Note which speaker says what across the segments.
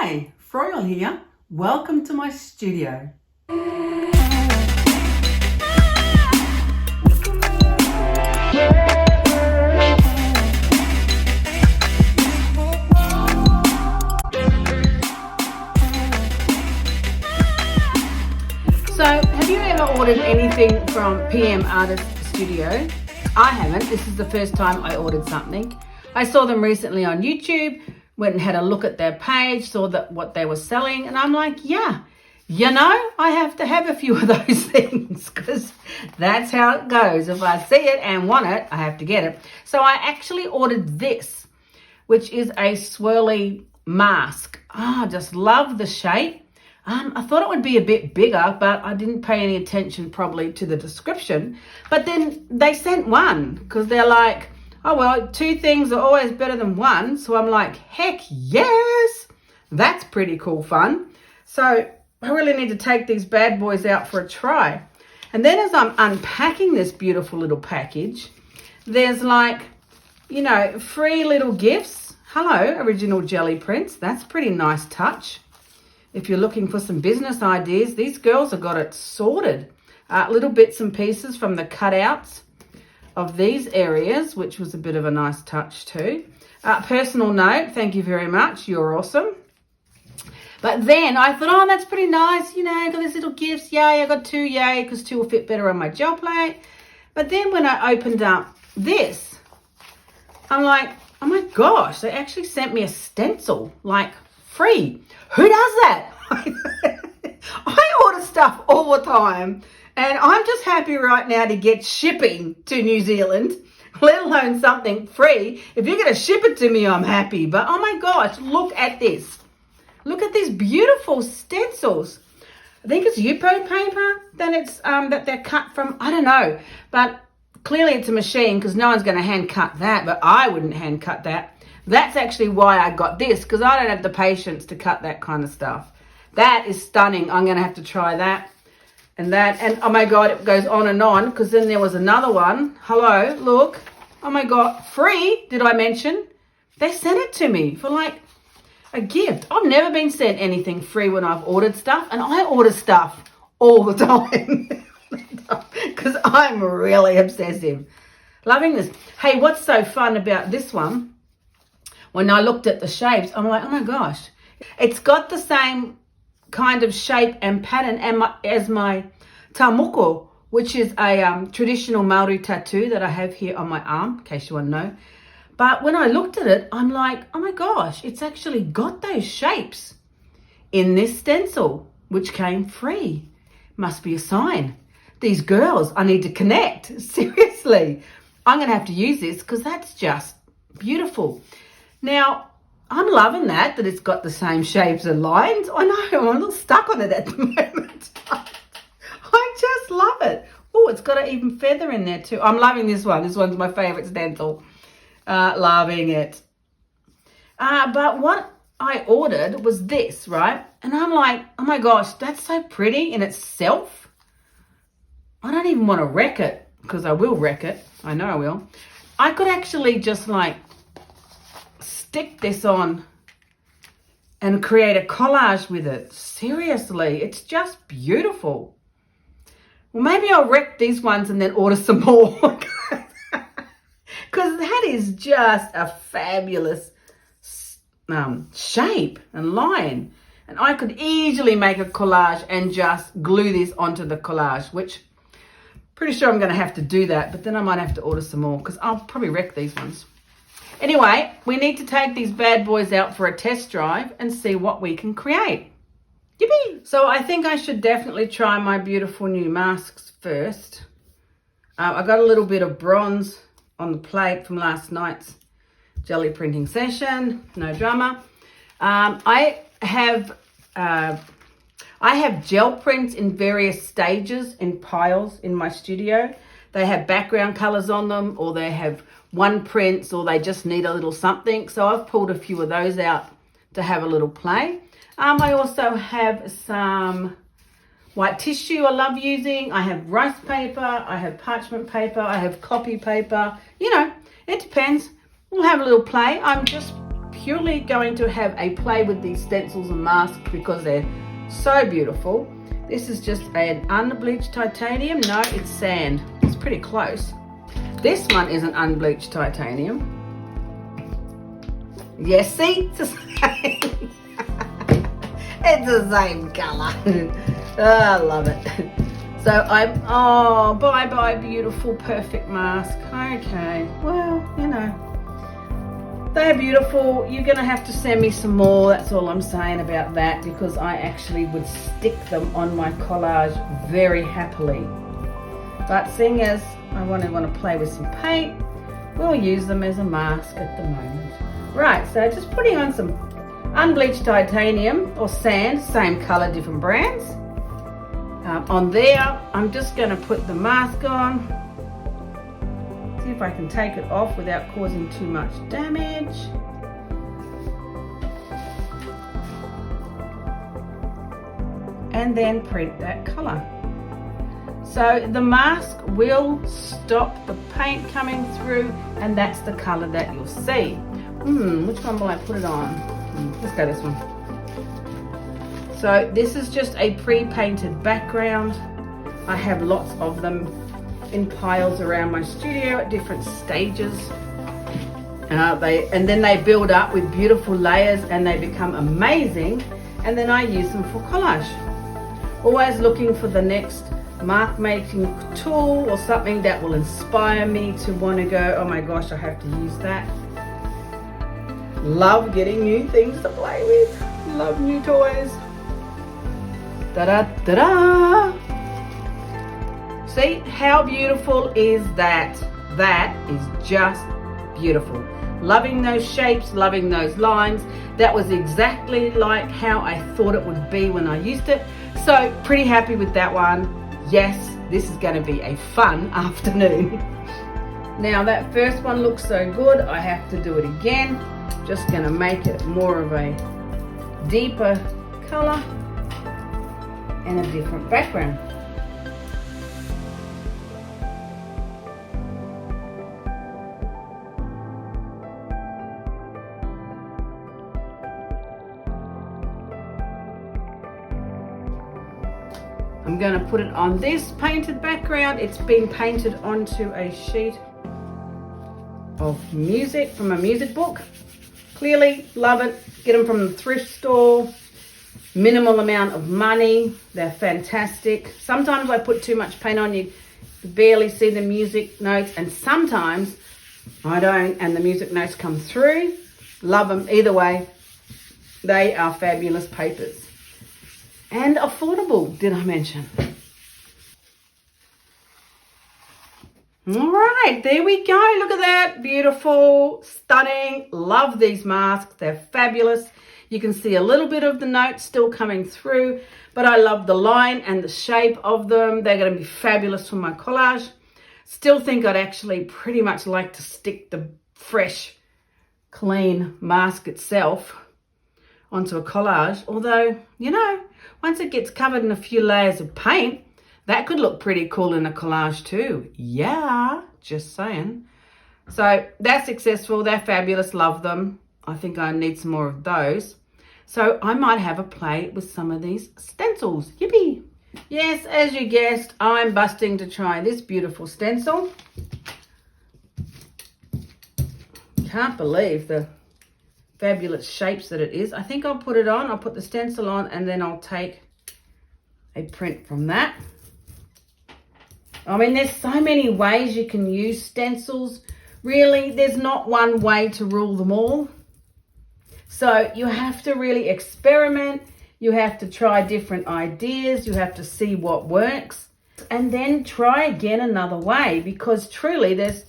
Speaker 1: Hi, Froyle here. Welcome to my studio. So, have you ever ordered anything from PM Artist Studio? I haven't. This is the first time I ordered something. I saw them recently on YouTube, went and had a look at their page, saw that what they were selling, and I'm like, yeah, I have to have a few of those things because that's how it goes. If I see it and want it, I have to get it. So I actually ordered this, which is a swirly mask. I just love the shape. I thought it would be a bit bigger, but I didn't pay any attention probably to the description. But then they sent one because they're like, oh, well, 2 things are always better than 1. So I'm like, heck yes, that's pretty cool fun. So I really need to take these bad boys out for a try. And then as I'm unpacking this beautiful little package, there's like, free little gifts. Hello, original Gelli prints. That's a pretty nice touch. If you're looking for some business ideas, these girls have got it sorted. Little bits and pieces from the cutouts of these areas, which was a bit of a nice touch too. Personal note, thank you very much. You're awesome. But then I thought, oh, that's pretty nice. I got these little gifts. Yay, I got 2, yay, because 2 will fit better on my gel plate. But then when I opened up this, I'm like, oh my gosh, they actually sent me a stencil, like free. Who does that? I order stuff all the time, and I'm just happy right now to get shipping to New Zealand, let alone something free. If you're going to ship it to me, I'm happy. But oh my gosh, look at this. Look at these beautiful stencils. I think it's Yupo paper that they're cut from. I don't know, but clearly it's a machine because no one's going to hand cut that, but I wouldn't hand cut that. That's actually why I got this, because I don't have the patience to cut that kind of stuff. That is stunning. I'm going to have to try that and that. And oh my God, it goes on, because then there was another one. Hello, look. Oh my God, free, did I mention? They sent it to me for like a gift. I've never been sent anything free when I've ordered stuff, and I order stuff all the time because I'm really obsessive. Loving this. Hey, what's so fun about this one? When I looked at the shapes, I'm like, oh my gosh, it's got the same kind of shape and pattern as my tamoko, which is a traditional Maori tattoo that I have here on my arm, in case you want to know. But when I looked at it, I'm like, oh my gosh, it's actually got those shapes in this stencil, which came free. Must be a sign. These girls, I need to connect. Seriously. I'm going to have to use this because that's just beautiful. Now, I'm loving that it's got the same shapes and lines. I know, I'm a little stuck on it at the moment. I just love it. Oh, it's got an even feather in there too. I'm loving this one. This one's my favorite stencil. Loving it. But what I ordered was this, right? And I'm like, oh my gosh, that's so pretty in itself. I don't even want to wreck it because I will wreck it. I know I will. I could actually just like stick this on and create a collage with it. Seriously, it's just beautiful. Well, maybe I'll wreck these ones and then order some more. Because that is just a fabulous shape and line. And I could easily make a collage and just glue this onto the collage, which pretty sure I'm going to have to do that. But then I might have to order some more because I'll probably wreck these ones. Anyway, we need to take these bad boys out for a test drive and see what we can create. Yippee! So I think I should definitely try my beautiful new masks first. I got a little bit of bronze on the plate from last night's Gelli printing session. No drama. I have gel prints in various stages in piles in my studio. They have background colors on them, or they have one prints, or they just need a little something. So I've pulled a few of those out to have a little play. I also have some white tissue I love using. I have rice paper, I have parchment paper, I have copy paper. It depends. We'll have a little play. I'm just purely going to have a play with these stencils and masks because they're so beautiful. This is just an unbleached titanium. No, it's sand. It's pretty close. This one is an unbleached titanium. Yes, see? It's the same. It's the same colour. Oh, I love it. So oh, bye-bye, beautiful, perfect mask. Okay, well, you know, they're beautiful. You're going to have to send me some more. That's all I'm saying about that, because I actually would stick them on my collage very happily. But seeing as I want to play with some paint, we'll use them as a mask at the moment. Right, so just putting on some unbleached titanium or sand, same colour, different brands. On there, I'm just going to put the mask on. See if I can take it off without causing too much damage. And then print that colour. So the mask will stop the paint coming through, and that's the colour that you'll see. Which one will I put it on? Let's go this one. So this is just a pre-painted background. I have lots of them in piles around my studio at different stages. And then they build up with beautiful layers and they become amazing. And then I use them for collage. Always looking for the next mark making tool or something that will inspire me to want to go, oh my gosh, I have to use that. Love getting new things to play with. Love new toys. Ta-da-ta-da! See, how beautiful is that? That is just beautiful. Loving those shapes, loving those lines. That was exactly like how I thought it would be when I used it. So, pretty happy with that one. Yes, this is going to be a fun afternoon. Now, that first one looks so good, I have to do it again. Just going to make it more of a deeper color and a different background. I'm going to put it on this painted background. It's been painted onto a sheet of music from a music book. Clearly, love it. Get them from the thrift store. Minimal amount of money. They're fantastic. Sometimes I put too much paint on, you barely see the music notes, and sometimes I don't, and the music notes come through. Love them either way. They are fabulous papers. And affordable, did I mention? All right, there we go. Look at that. Beautiful, stunning. Love these masks. They're fabulous. You can see a little bit of the notes still coming through, but I love the line and the shape of them. They're going to be fabulous for my collage. Still think I'd actually pretty much like to stick the fresh, clean mask itself onto a collage. Although, you know, once it gets covered in a few layers of paint, that could look pretty cool in a collage too. Yeah, just saying. So they're successful. They're fabulous. Love them. I think I need some more of those. So I might have a play with some of these stencils. Yippee! Yes, as you guessed, I'm busting to try this beautiful stencil. Can't believe the fabulous shapes that it is. I think I'll put it on. I'll put the stencil on and then I'll take a print from that. I mean, there's so many ways you can use stencils. Really, there's not one way to rule them all. So you have to really experiment. You have to try different ideas. You have to see what works and then try again another way, because truly it's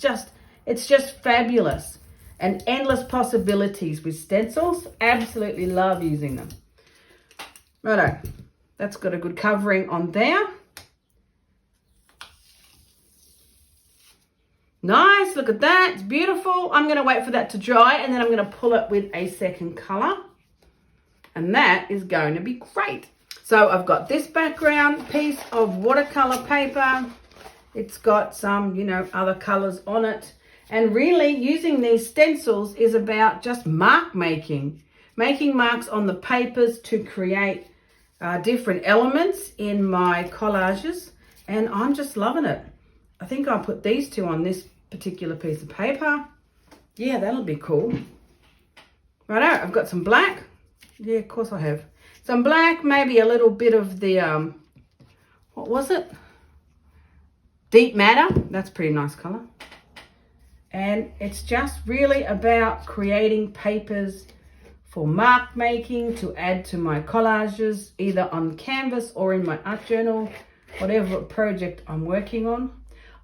Speaker 1: just fabulous and endless possibilities with stencils. Absolutely love using them. Righto, that's got a good covering on there. Nice, look at that, it's beautiful. I'm gonna wait for that to dry and then I'm gonna pull it with a second color. And that is going to be great. So I've got this background piece of watercolor paper. It's got some, you know, other colors on it. And really using these stencils is about just mark making marks on the papers to create different elements in my collages, and I'm just loving it. I think I'll put these two on this particular piece of paper. Yeah, that'll be cool. Righto, I've got some black. Yeah, of course I have. Some black, maybe a little bit of the, what was it? Deep Matter. That's a pretty nice colour. And it's just really about creating papers for mark making to add to my collages, either on canvas or in my art journal, whatever project I'm working on.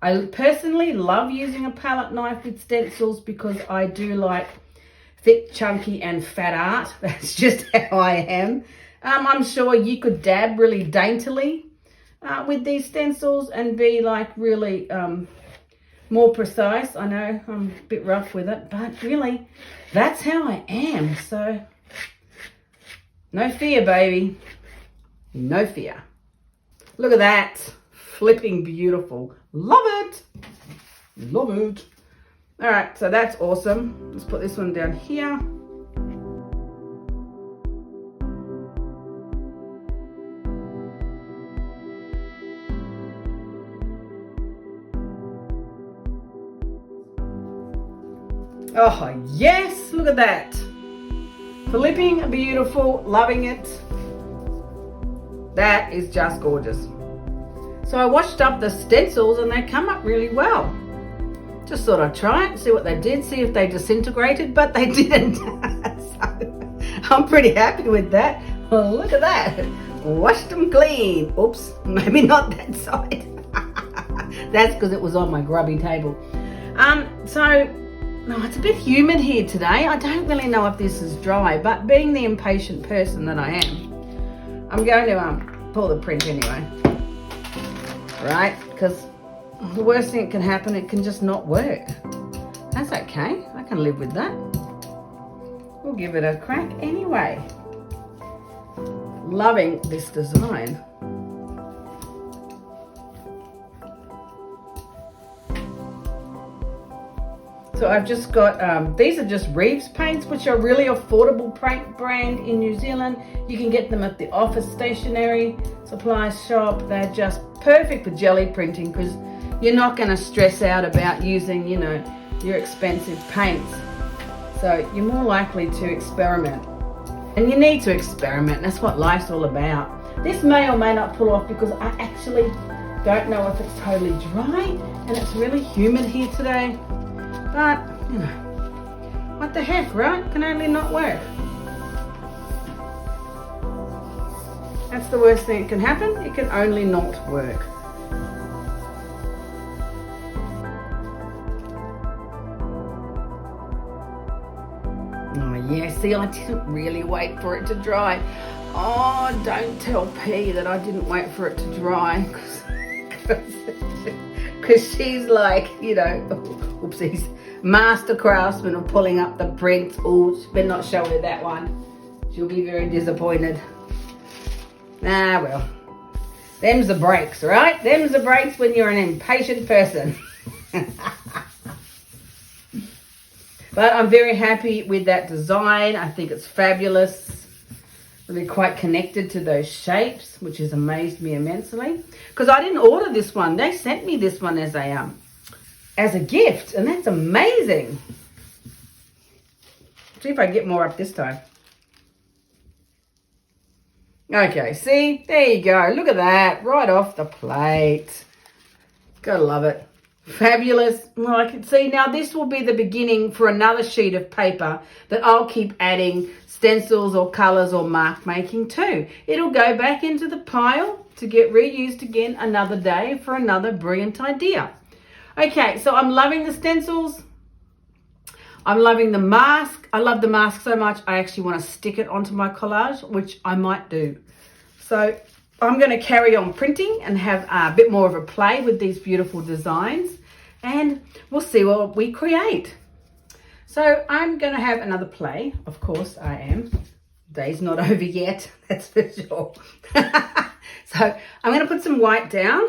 Speaker 1: I personally love using a palette knife with stencils because I do like thick, chunky and fat art. That's just how I am. I'm sure you could dab really daintily with these stencils and be like really more precise. I know I'm a bit rough with it, but really that's how I am. So no fear, baby. No fear. Look at that. Flipping beautiful. Love it. Love it. All right, so that's awesome. Let's put this one down here. Oh, yes, look at that. Flipping beautiful, loving it. That is just gorgeous. So I washed up the stencils and they come up really well. Just thought I'd try it, see what they did, see if they disintegrated, but they didn't. So I'm pretty happy with that. Oh, look at that. Washed them clean. Oops, maybe not that side. That's because it was on my grubby table. No, it's a bit humid here today. I don't really know if this is dry, but being the impatient person that I am, I'm going to pull the print anyway. Right? Because the worst thing that can happen, it can just not work. That's okay. I can live with that. We'll give it a crack anyway. Loving this design. So I've just got, these are just Reeves paints, which are really affordable paint brand in New Zealand. You can get them at the office stationery supply shop. They're just perfect for Gelli printing because you're not going to stress out about using, you know, your expensive paints. So you're more likely to experiment. And you need to experiment. That's what life's all about. This may or may not pull off because I actually don't know if it's totally dry and it's really humid here today. But, you know, what the heck, right? Can only not work. That's the worst thing that can happen. It can only not work. Oh, yeah, see, I didn't really wait for it to dry. Oh, don't tell P that I didn't wait for it to dry. Because she's like, you know, oopsies, master craftsman of pulling up the prints. Oh, better not show her that one. She'll be very disappointed. Ah, well, them's the breaks, right? Them's the breaks when you're an impatient person. But I'm very happy with that design. I think it's fabulous. Really quite connected to those shapes, which has amazed me immensely. Because I didn't order this one. They sent me this one as a gift, and that's amazing. See if I get more up this time. Okay, see? There you go. Look at that. Right off the plate. Gotta love it. Fabulous. Well, I can see now this will be the beginning for another sheet of paper that I'll keep adding stencils or colours or mark making to. It'll go back into the pile to get reused again another day for another brilliant idea. Okay, so I'm loving the stencils. I'm loving the mask. I love the mask so much I actually want to stick it onto my collage, which I might do. So I'm going to carry on printing and have a bit more of a play with these beautiful designs, and we'll see what we create. So I'm going to have another play. Of course I am. Day's not over yet, that's for sure. So I'm going to put some white down.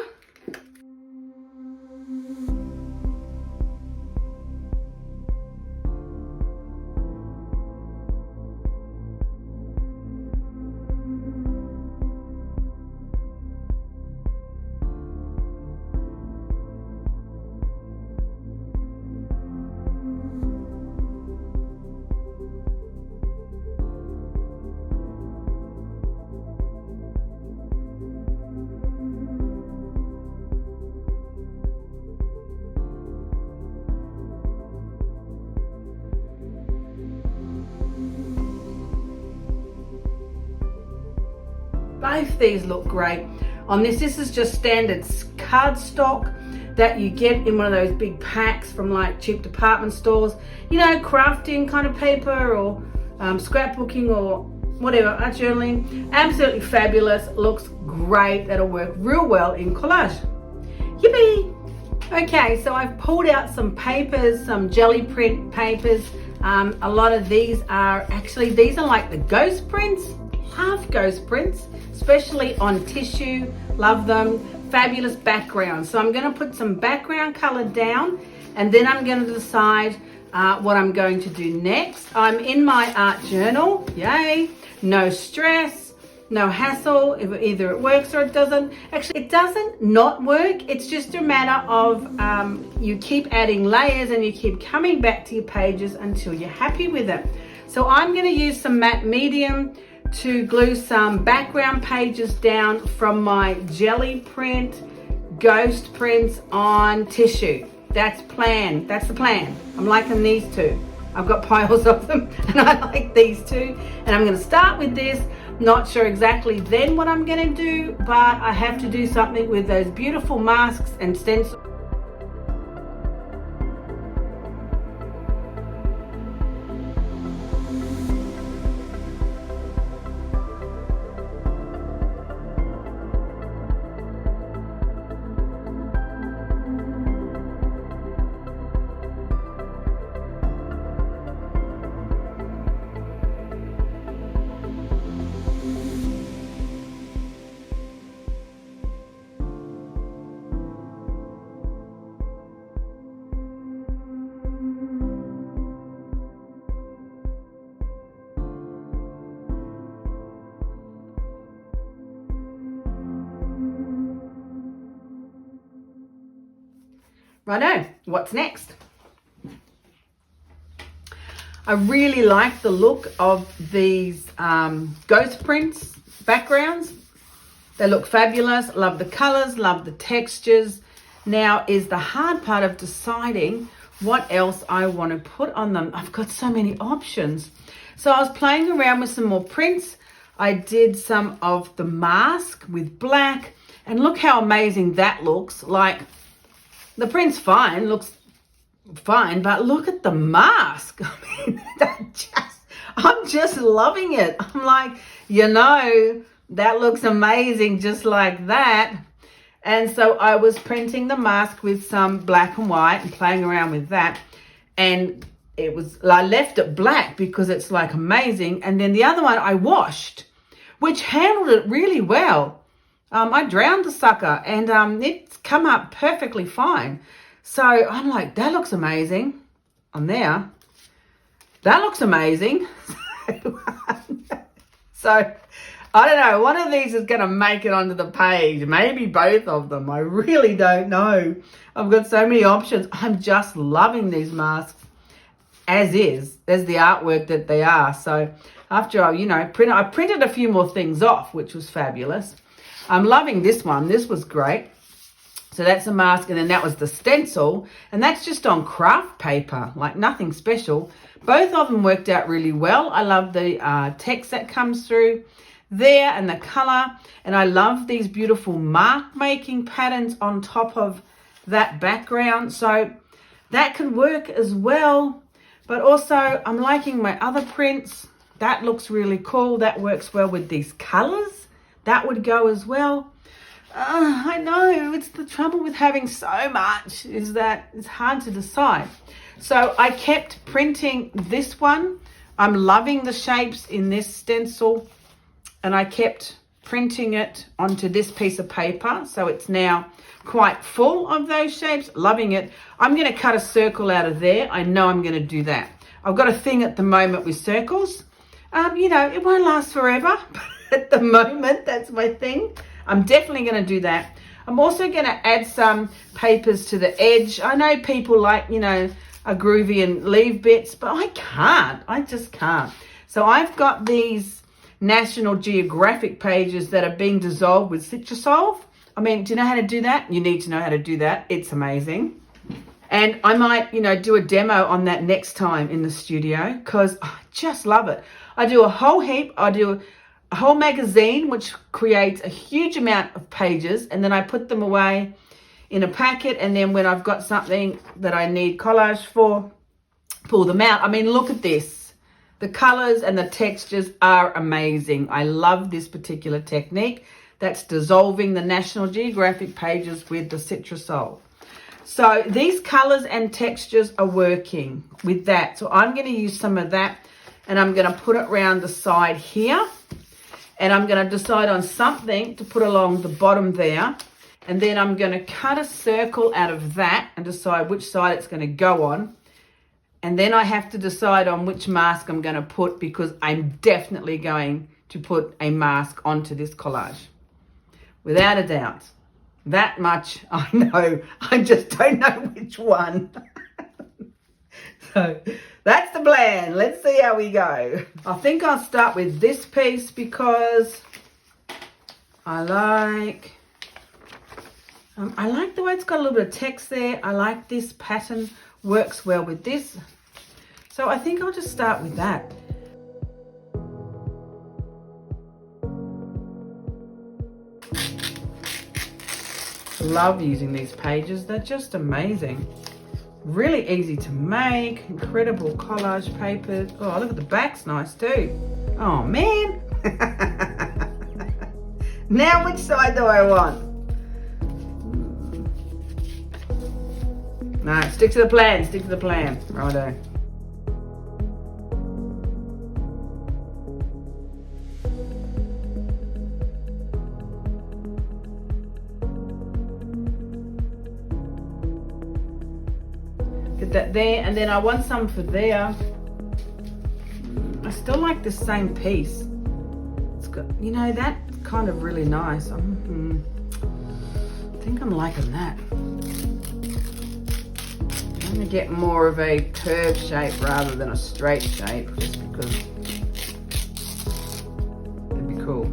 Speaker 1: Both these look great on this. This is just standard cardstock that you get in one of those big packs from like cheap department stores. You know, crafting kind of paper or scrapbooking or whatever, art journaling. Absolutely fabulous. Looks great. That'll work real well in collage. Yippee! Okay, so I've pulled out some papers, some Gelli print papers. A lot of these are like the ghost prints. Love ghost prints, especially on tissue. Love them. Fabulous background. So I'm going to put some background color down, and then I'm going to decide what I'm going to do next. I'm in my art journal. Yay! No stress, no hassle. Either it works or it doesn't. Actually, it doesn't not work. It's just a matter of you keep adding layers and you keep coming back to your pages until you're happy with it. So I'm going to use some matte medium to glue some background pages down from my Gelli print ghost prints on tissue. That's the plan. I'm liking these two. I've got piles of them and I like these two, and I'm going to start with this. Not sure exactly then what I'm going to do, but I have to do something with those beautiful masks and stencils. Righto, what's next? I really like the look of these ghost prints backgrounds. They look fabulous. Love the colors, love the textures. Now is the hard part of deciding what else I want to put on them. I've got so many options. So I was playing around with some more prints. I did some of the mask with black, and look how amazing that looks. Like, the print's fine, looks fine, but look at the mask. I mean, I'm just loving it. I'm like, you know, that looks amazing just like that. And so I was printing the mask with some black and white and playing around with that. And I left it black because it's like amazing. And then the other one I washed, which handled it really well. I drowned the sucker, and it's come up perfectly fine. So I'm like, that looks amazing on there. That looks amazing. So I don't know. One of these is going to make it onto the page. Maybe both of them. I really don't know. I've got so many options. I'm just loving these masks as is. There's the artwork that they are. So after I printed a few more things off, which was fabulous. I'm loving this one. This was great. So that's a mask, and then that was the stencil, and that's just on craft paper, like nothing special. Both of them worked out really well. I love the text that comes through there and the color, and I love these beautiful mark making patterns on top of that background. So that could work as well. But also I'm liking my other prints. That looks really cool. That works well with these colors. That would go as well. I know, it's the trouble with having so much, is that it's hard to decide. So I kept printing this one. I'm loving the shapes in this stencil, and I kept printing it onto this piece of paper. So it's now quite full of those shapes. Loving it. I'm going to cut a circle out of there. I know I'm going to do that. I've got a thing at the moment with circles. You know, it won't last forever, but at the moment, that's my thing. I'm definitely going to do that. I'm also going to add some papers to the edge. I know people like, you know, a groovy and leave bits, but I can't. I just can't. So I've got these National Geographic pages that are being dissolved with Citrosolve. I mean, do you know how to do that? You need to know how to do that. It's amazing. And I might, you know, do a demo on that next time in the studio, because I just love it. I do a whole heap. I do a whole magazine, which creates a huge amount of pages, and then I put them away in a packet, and then when I've got something that I need collage for, pull them out. I mean, look at this. The colors and the textures are amazing. I love this particular technique. That's dissolving the National Geographic pages with the Citrusol. So these colors and textures are working with that. So I'm going to use some of that, and I'm going to put it around the side here. And I'm going to decide on something to put along the bottom there. And then I'm going to cut a circle out of that and decide which side it's going to go on. And then I have to decide on which mask I'm going to put, because I'm definitely going to put a mask onto this collage. Without a doubt. That much I know. I just don't know which one. So that's the plan. Let's see how we go. I think I'll start with this piece because I like the way it's got a little bit of text there. I like this pattern, works well with this. So I think I'll just start with that. Love using these pages. They're just amazing. Really easy to make. Incredible collage papers. Oh, look at the back's nice too. Oh man. Now which side do I want? No, stick to the plan. Stick to the plan. Righto. Get that there, and then I want some for there. I still like the same piece. It's got, you know, that's kind of really nice. I think I'm liking that. I'm going to get more of a curved shape rather than a straight shape, just because it'd be cool.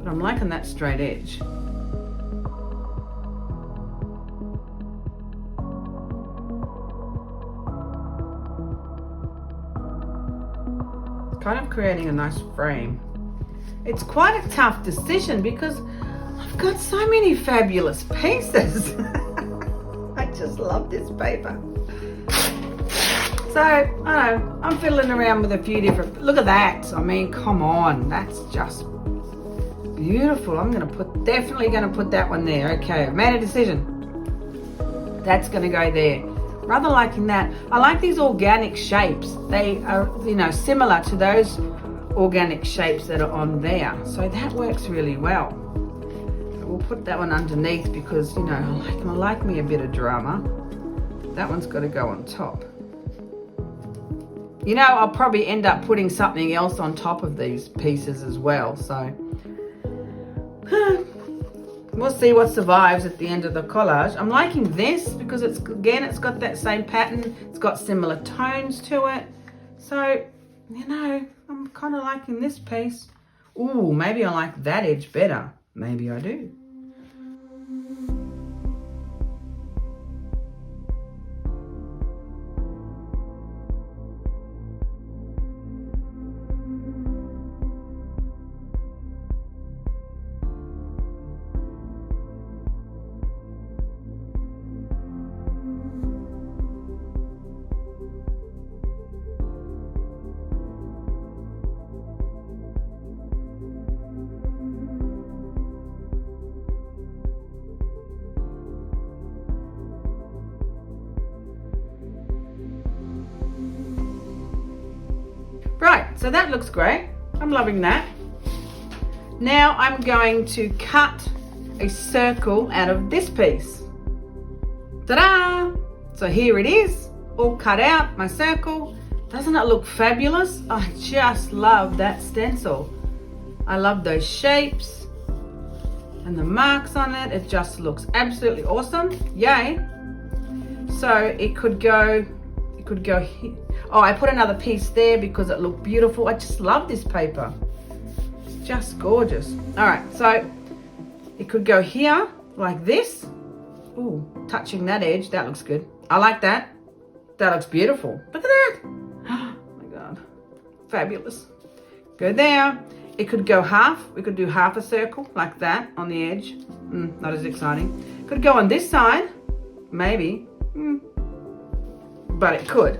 Speaker 1: But I'm liking that straight edge. Kind of creating a nice frame. It's quite a tough decision because I've got so many fabulous pieces. I just love this paper. So, I don't know, I'm fiddling around with a few different, look at that. I mean, come on, that's just beautiful. I'm definitely gonna put that one there. Okay, I've made a decision. That's gonna go there. Rather liking that. I like these organic shapes. They are, you know, similar to those organic shapes that are on there. So that works really well. We'll put that one underneath because, you know, I like me a bit of drama. That one's got to go on top. You know, I'll probably end up putting something else on top of these pieces as well. So we'll see what survives at the end of the collage. I'm liking this because it's got that same pattern. It's got similar tones to it. So, you know, I'm kind of liking this piece. Ooh, maybe I like that edge better. Maybe I do. Right, so that looks great. I'm loving that. Now I'm going to cut a circle out of this piece. Ta-da! So here it is, all cut out, my circle. Doesn't it look fabulous? I just love that stencil. I love those shapes and the marks on it. It just looks absolutely awesome. Yay. So it could go here. Oh, I put another piece there because it looked beautiful. I just love this paper. It's just gorgeous. All right, so it could go here like this. Ooh, touching that edge. That looks good. I like that. That looks beautiful. Look at that. Oh my God. Fabulous. Go there. It could go half. We could do half a circle like that on the edge. Not as exciting. Could go on this side, maybe. But it could.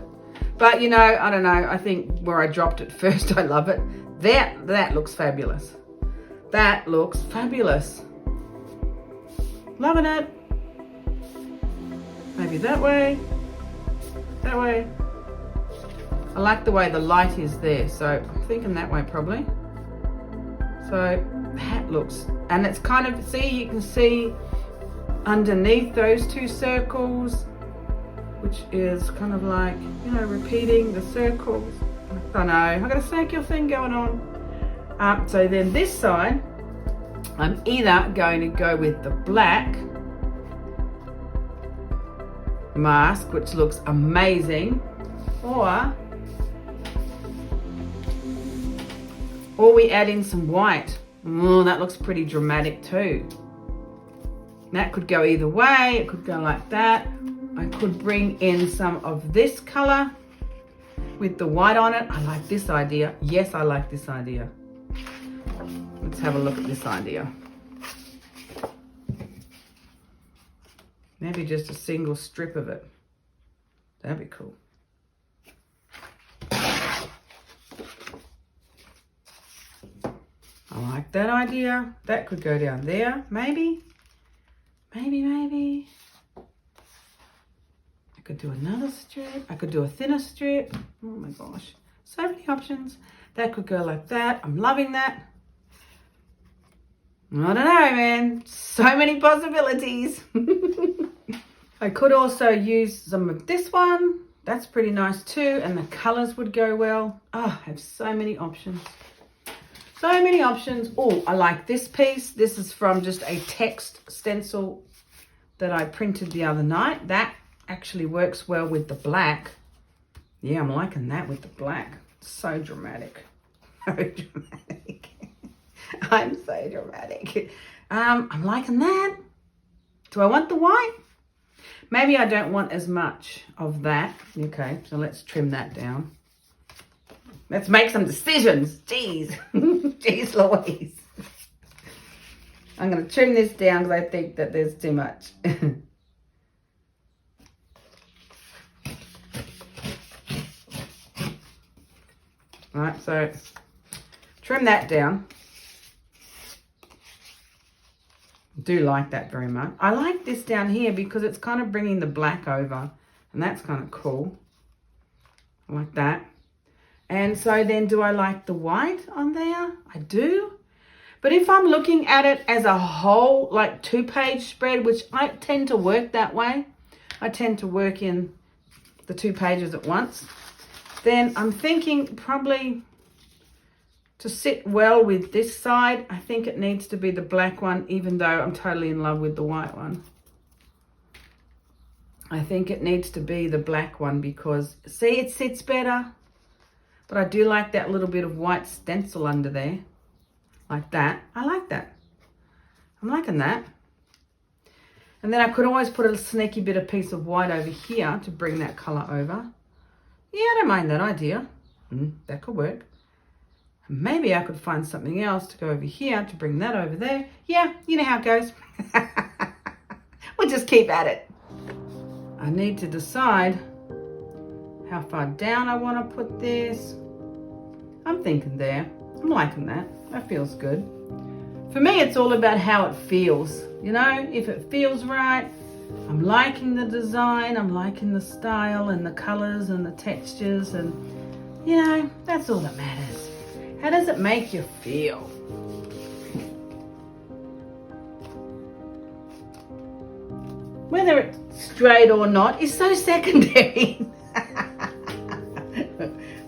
Speaker 1: But you know, I don't know. I think where I dropped it first, I love it. That looks fabulous. That looks fabulous. Loving it. Maybe that way. That way. I like the way the light is there, so I'm thinking that way probably. So that looks, and it's kind of, see, you can see underneath those two circles, which is kind of like, you know, repeating the circles. I don't know, I've got a circular thing going on. So then this side, I'm either going to go with the black mask, which looks amazing, or we add in some white. That looks pretty dramatic too. That could go either way. It could go like that. I could bring in some of this color with the white on it. I like this idea. Yes, I like this idea. Let's have a look at this idea. Maybe just a single strip of it. That'd be cool. I like that idea. That could go down there, maybe. Maybe. I could do another strip. I could do a thinner strip. Oh my gosh. So many options. That could go like that. I'm loving that. I don't know, man. So many possibilities. I could also use some of this one. That's pretty nice too. And the colors would go well. Oh, I have so many options. So many options. Oh, I like this piece. This is from just a text stencil that I printed the other night. That actually works well with the black. Yeah, I'm liking that with the black. So dramatic. So dramatic. I'm so dramatic. I'm liking that. Do I want the white? Maybe I don't want as much of that. Okay, so let's trim that down. Let's make some decisions. Jeez. Jeez Louise. I'm going to trim this down because I think that there's too much. Right, so trim that down. Do like that very much. I like this down here because it's kind of bringing the black over, and that's kind of cool. I like that. And so then do I like the white on there? I do. But if I'm looking at it as a whole, like 2-page spread, which I tend to work that way, I tend to work in the 2 pages at once, then I'm thinking probably to sit well with this side, I think it needs to be the black one, even though I'm totally in love with the white one. I think it needs to be the black one because, see, it sits better. But I do like that little bit of white stencil under there. Like that. I like that. I'm liking that. And then I could always put a sneaky bit of piece of white over here to bring that colour over. Yeah, I don't mind that idea. That could work. Maybe I could find something else to go over here to bring that over there. Yeah, you know how it goes. We'll just keep at it. I need to decide how far down I want to put this. I'm thinking there. I'm liking that. That feels good. For me, it's all about how it feels. You know, if it feels right, I'm liking the design, I'm liking the style and the colors and the textures, and you know, that's all that matters. How does it make you feel? Whether it's straight or not is so secondary.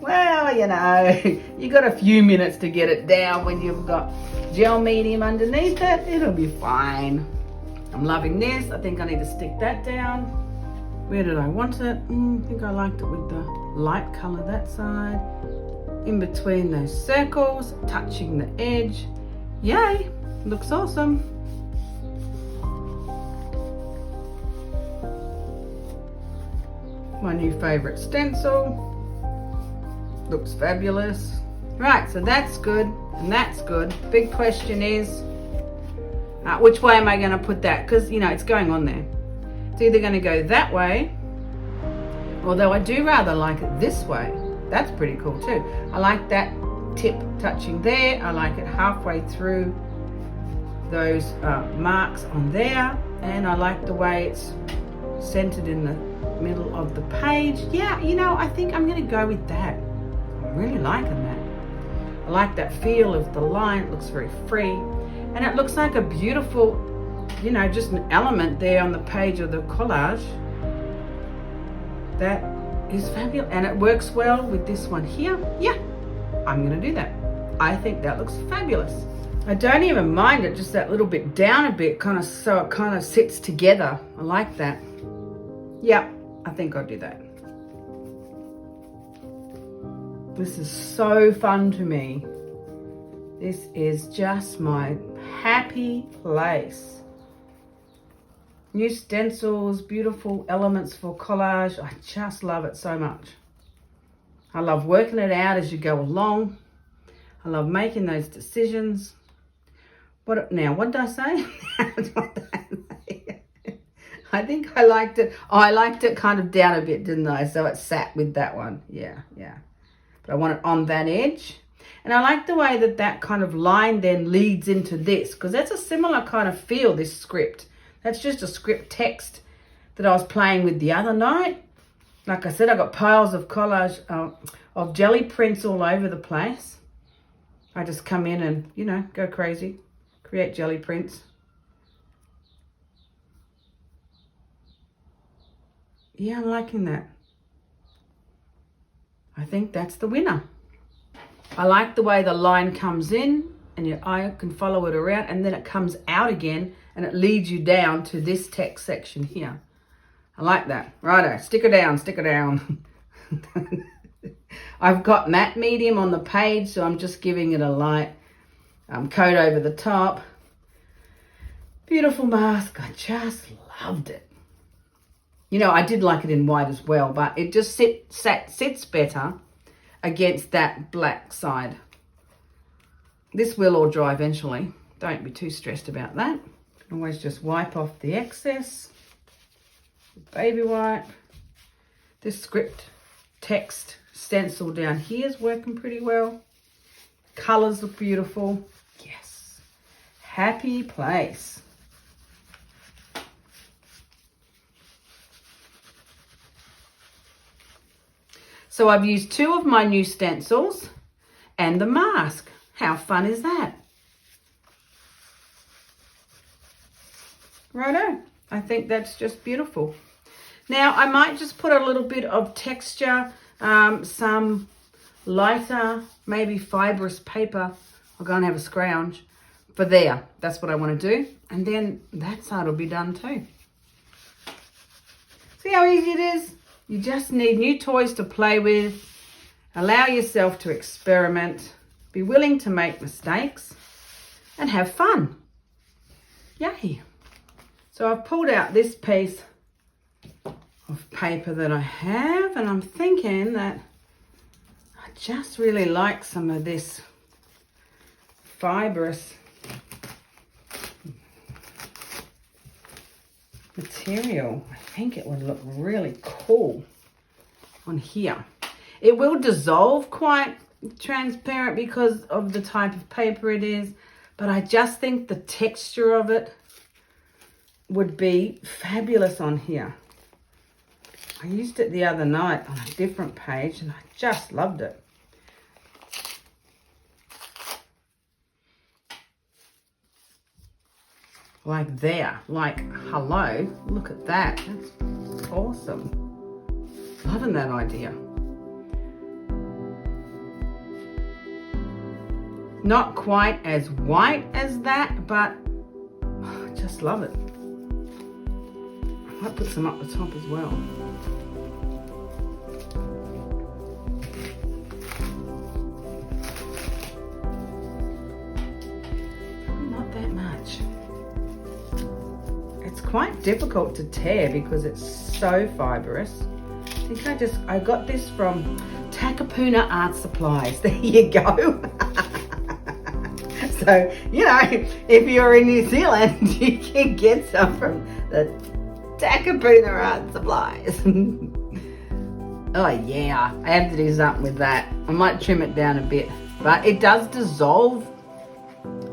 Speaker 1: Well, you know, you got a few minutes to get it down when you've got gel medium underneath it. It'll be fine. I'm loving this. I think I need to stick that down. Where did I want it? I think I liked it with the light color that side. In between those circles, touching the edge. Yay, looks awesome. My new favorite stencil. Looks fabulous. Right, so that's good and that's good. Big question is, which way am I going to put that? Because, you know, it's going on there. It's either going to go that way, although I do rather like it this way. That's pretty cool too. I like that tip touching there. I like it halfway through those marks on there. And I like the way it's centered in the middle of the page. Yeah, you know, I think I'm going to go with that. I'm really liking that. I like that feel of the line. It looks very free. And it looks like a beautiful, you know, just an element there on the page of the collage. That is fabulous. And it works well with this one here. Yeah, I'm going to do that. I think that looks fabulous. I don't even mind it, just that little bit down a bit, kind of, so it kind of sits together. I like that. Yeah, I think I'll do that. This is so fun to me. This is just my happy place. New stencils, beautiful elements for collage. I just love it so much. I love working it out as you go along. I love making those decisions. What did I say? I think I liked it. Oh, I liked it kind of down a bit, didn't I? So it sat with that one. Yeah. But I want it on that edge. And I like the way that that kind of line then leads into this, because that's a similar kind of feel, this script. That's just a script text that I was playing with the other night. Like I said, I got piles of collage, of Gelli prints all over the place. I just come in and, you know, go crazy. Create Gelli prints. Yeah, I'm liking that. I think that's the winner. I like the way the line comes in and your eye can follow it around, and then it comes out again and it leads you down to this text section here. I like that. Righto, stick her down, stick her down. I've got matte medium on the page, so I'm just giving it a light coat over the top. Beautiful mask. I just loved it. You know, I did like it in white as well, but it just sits better against that black side. This will all dry eventually. Don't be too stressed about that. Always just wipe off the excess. Baby wipe. This script text stencil down here is working pretty well. Colors look beautiful. Yes. Happy place. So I've used 2 of my new stencils and the mask. How fun is that? Righto. I think that's just beautiful. Now I might just put a little bit of texture, some lighter, maybe fibrous paper. I'll go and have a scrounge for there. That's what I want to do. And then that side will be done too. See how easy it is? You just need new toys to play with. Allow yourself to experiment. Be willing to make mistakes and have fun. Yay. So I've pulled out this piece of paper that I have, and I'm thinking that I just really like some of this fibrous material. I think it would look really cool on here. It will dissolve quite transparent because of the type of paper it is, but I just think the texture of it would be fabulous on here. I used it the other night on a different page and I just loved it. Like there, like hello, look at that. That's awesome. Loving that idea. Not quite as white as that, but I just love it. I might put some up the top as well. Not that much. It's quite difficult to tear because it's so fibrous. I think I got this from Tacker Puna Art Supplies. There you go. So, you know, if you're in New Zealand, you can get some from the Puna Art Supplies. Oh yeah, I have to do something with that. I might trim it down a bit, but it does dissolve,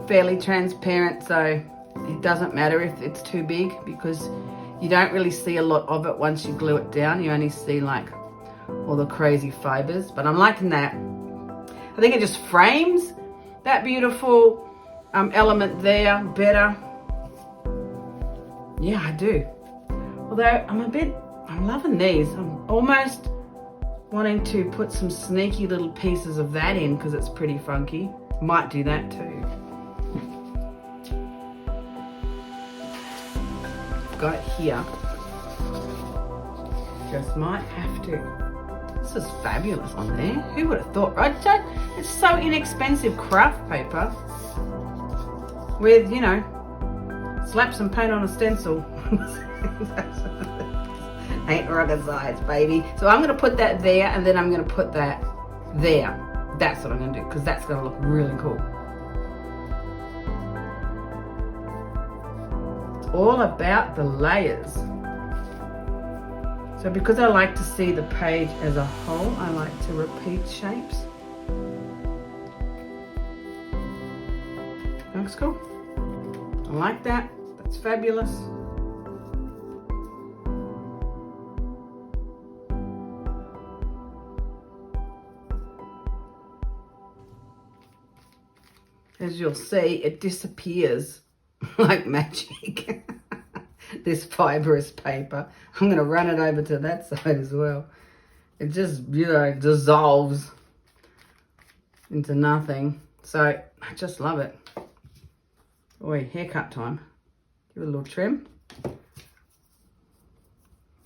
Speaker 1: fairly transparent, so it doesn't matter if it's too big because you don't really see a lot of it once you glue it down. You only see like all the crazy fibers, but I'm liking that. I think it just frames that beautiful element there better. Yeah, I do. Although I'm loving these. I'm almost wanting to put some sneaky little pieces of that in because it's pretty funky. Might do that too. Got it here. Just might have to. This is fabulous on there. Who would have thought, right? It's so inexpensive craft paper with, you know, slap some paint on a stencil. Ain't rocket science, baby. So I'm going to put that there and then I'm going to put that there. That's what I'm going to do because that's going to look really cool. It's all about the layers. So because I like to see the page as a whole, I like to repeat shapes. Looks cool. I like that. That's fabulous. As you'll see, it disappears like magic. This fibrous paper. I'm going to run it over to that side as well. It just, you know, dissolves into nothing. So I just love it. Oi, haircut time. Give it a little trim.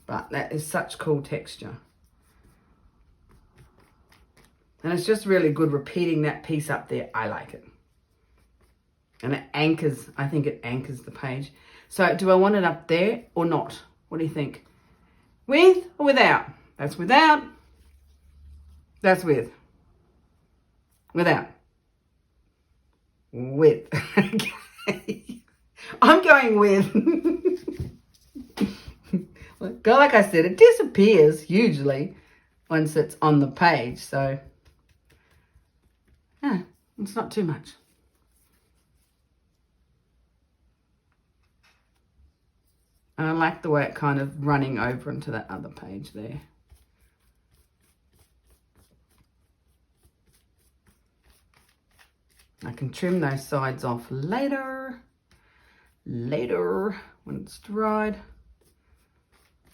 Speaker 1: But that is such cool texture. And it's just really good repeating that piece up there. I like it. And it anchors, I think it anchors the page. So do I want it up there or not? What do you think? With or without? That's without. That's with. Without. With. Okay. I'm going with. Like I said, it disappears hugely once it's on the page. So, yeah, it's not too much. And I like the way it kind of running over into that other page there. I can trim those sides off later when it's dried.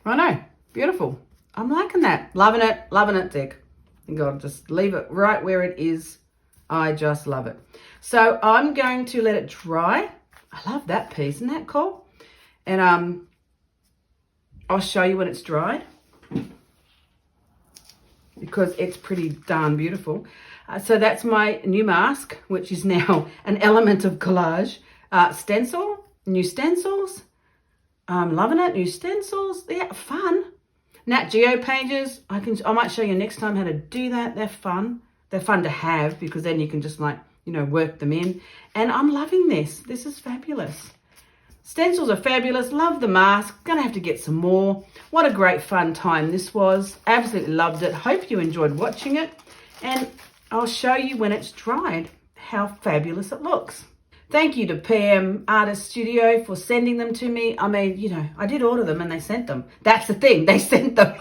Speaker 1: I know, beautiful. I'm liking that. Loving it, Dick. I think I'll just leave it right where it is. I just love it. So I'm going to let it dry. I love that piece, isn't that cool? And I'll show you when it's dried because it's pretty darn beautiful. So that's my new mask, which is now an element of collage. Stencil, new stencils. I'm loving it. New stencils. Yeah, fun. Nat Geo pages. I might show you next time how to do that. They're fun. They're fun to have because then you can just like, you know, work them in. And I'm loving this. This is fabulous. Stencils are fabulous. Love the mask. Gonna have to get some more. What a great fun time this was. Absolutely loved it. Hope you enjoyed watching it. And I'll show you when it's dried how fabulous it looks. Thank you to PM Artist Studio for sending them to me. I mean, you know, I did order them and they sent them. That's the thing. They sent them.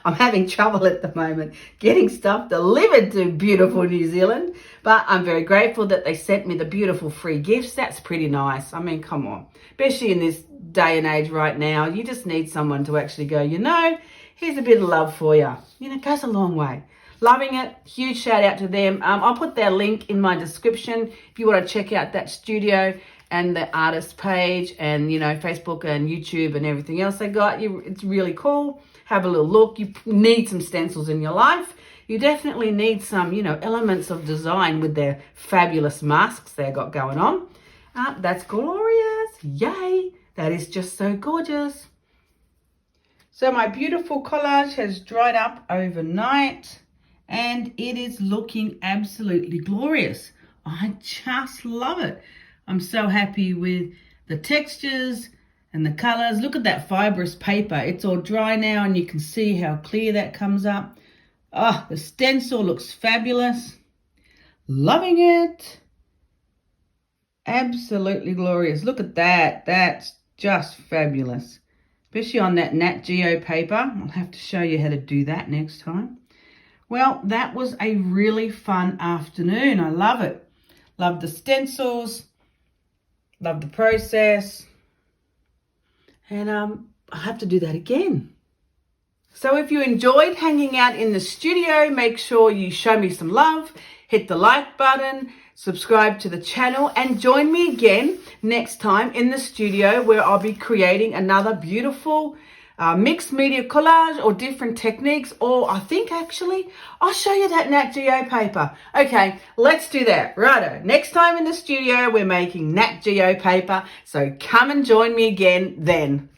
Speaker 1: I'm having trouble at the moment getting stuff delivered to beautiful New Zealand, but I'm very grateful that they sent me the beautiful free gifts. That's pretty nice. I mean, come on, especially in this day and age right now, you just need someone to actually go, you know, here's a bit of love for you. You know, it goes a long way. Loving it. Huge shout out to them. I'll put their link in my description if you want to check out that studio and the artist page and, you know, Facebook and YouTube and everything else they got. It's really cool. Have a little look. You need some stencils in your life. You definitely need some, you know, elements of design with their fabulous masks they got going on. That's glorious. Yay. That is just so gorgeous. So my beautiful collage has dried up overnight and it is looking absolutely glorious. I just love it. I'm so happy with the textures and the colors. Look at that fibrous paper. It's all dry now and you can see how clear that comes up. Oh, the stencil looks fabulous. Loving it. Absolutely glorious. Look at that. That's just fabulous. Especially on that Nat Geo paper. I'll have to show you how to do that next time. Well, that was a really fun afternoon. I love it. Love the stencils. Love the process. And I have to do that again. So if you enjoyed hanging out in the studio, make sure you show me some love, hit the like button, subscribe to the channel, and join me again next time in the studio where I'll be creating another beautiful mixed media collage or different techniques, or I think actually I'll show you that Nat Geo paper. Okay, let's do that. Righto, next time in the studio we're making Nat Geo paper, so come and join me again then.